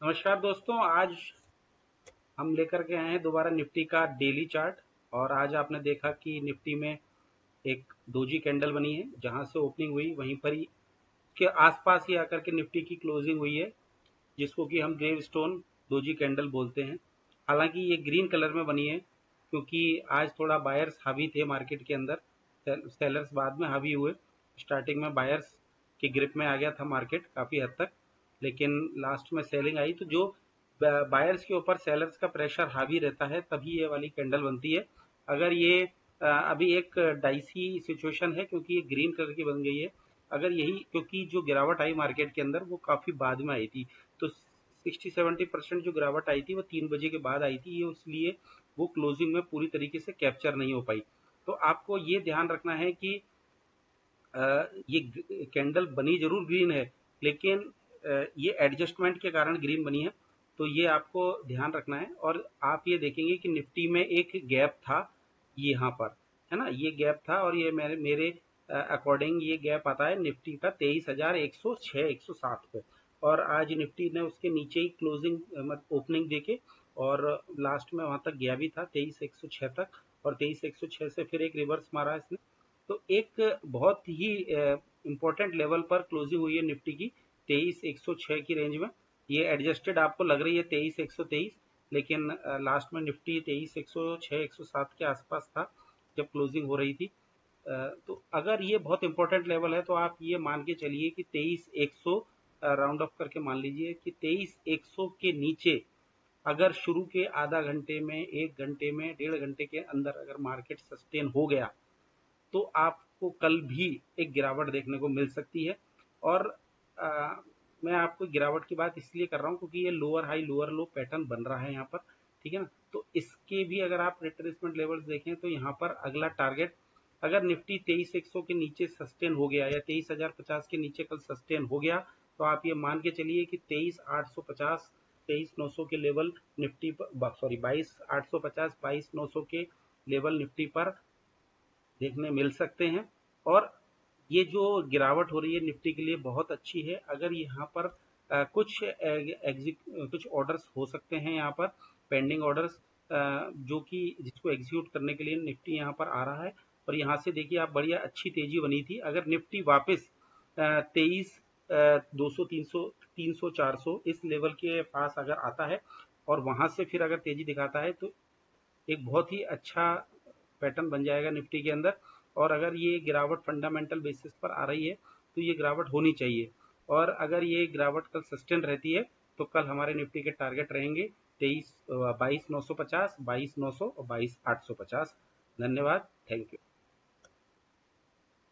नमस्कार दोस्तों। आज हम लेकर के आए हैं दोबारा निफ्टी का डेली चार्ट। और आज आपने देखा कि निफ्टी में एक दोजी कैंडल बनी है, जहां से ओपनिंग हुई वहीं पर ही के आसपास ही आकर के निफ्टी की क्लोजिंग हुई है, जिसको कि हम ग्रेव स्टोन दोजी कैंडल बोलते हैं। हालांकि ये ग्रीन कलर में बनी है, क्योंकि आज थोड़ा बायर्स हावी थे मार्केट के अंदर। सेलर्स बाद में हावी हुए। स्टार्टिंग में बायर्स के ग्रिप में आ गया था मार्केट काफ़ी हद तक, लेकिन लास्ट में सेलिंग आई। तो जो बायर्स के ऊपर सेलर्स का प्रेशर हावी रहता है तभी ये वाली कैंडल बनती है। अगर ये अभी एक डाइसी सिचुएशन है, क्योंकि ये ग्रीन कलर की बन गई है। अगर यही, क्योंकि जो गिरावट आई मार्केट के अंदर वो काफ़ी बाद में आई थी, तो 60-70% जो गिरावट आई थी वो 3 बजे के बाद आई थी। ये इसलिए वो क्लोजिंग में पूरी तरीके से कैप्चर नहीं हो पाई। तो आपको ये ध्यान रखना है कि ये कैंडल बनी जरूर ग्रीन है, लेकिन ये एडजस्टमेंट के कारण ग्रीन बनी है। तो ये आपको ध्यान रखना है। और आप ये देखेंगे कि निफ्टी में एक गैप था यहाँ पर, है ना। ये गैप था और ये मेरे मेरे अकॉर्डिंग ये गैप आता है निफ्टी का 23,106-107 पे। और आज निफ्टी ने उसके नीचे ही क्लोजिंग ओपनिंग देके और लास्ट में वहां तक गया भी था 23,106 तक। और 23,106 से फिर एक रिवर्स मारा इसने। तो एक बहुत ही इम्पोर्टेंट लेवल पर क्लोजिंग हुई है निफ्टी की 23,106 की रेंज में। ये एडजस्टेड आपको लग रही है 23,123, लेकिन लास्ट में निफ्टी 23,106-107 के आसपास था जब क्लोजिंग हो रही थी। तो अगर ये बहुत इंपॉर्टेंट लेवल है तो आप ये मान के चलिए कि 23,100 राउंड ऑफ करके मान लीजिए कि 23,100 के नीचे अगर शुरू के आधा घंटे में, 1 घंटे में, 1.5 घंटे के अंदर अगर मार्केट सस्टेन हो गया तो आपको कल भी एक गिरावट देखने को मिल सकती है। और आ, मैं आपको गिरावट की बात इसलिए कर रहा हूँ क्योंकि ये लोअर हाई लोअर लो पैटर्न बन रहा है यहाँ पर, ठीक है ना। तो इसके भी अगर आप रिट्रेसमेंट लेवल्स देखें तो यहाँ पर अगला टारगेट, अगर निफ्टी 23,100 के नीचे सस्टेन हो गया या 23,050 के नीचे कल सस्टेन हो गया, तो आप ये मान के चलिए कि 23,850, 23,900 के लेवल निफ्टी पर, सॉरी 22,850, 22,900 के लेवल निफ्टी पर देखने मिल सकते हैं। और ये जो गिरावट हो रही है निफ्टी के लिए बहुत अच्छी है। अगर यहाँ पर कुछ ऑर्डर्स हो सकते हैं यहाँ पर, पेंडिंग ऑर्डर्स, जो कि जिसको एग्जीक्यूट करने के लिए निफ्टी यहाँ पर आ रहा है। और यहाँ से देखिए आप, बढ़िया अच्छी तेजी बनी थी। अगर निफ्टी वापस 23,200, 300, 400 इस लेवल के पास अगर आता है और वहां से फिर अगर तेजी दिखाता है तो एक बहुत ही अच्छा पैटर्न बन जाएगा निफ्टी के अंदर। और अगर ये गिरावट फंडामेंटल बेसिस पर आ रही है तो ये गिरावट होनी चाहिए। और अगर ये गिरावट कल सस्टेन रहती है तो कल हमारे निफ्टी के टारगेट रहेंगे 22,950, 22,900 और 22,850। धन्यवाद, थैंक यू।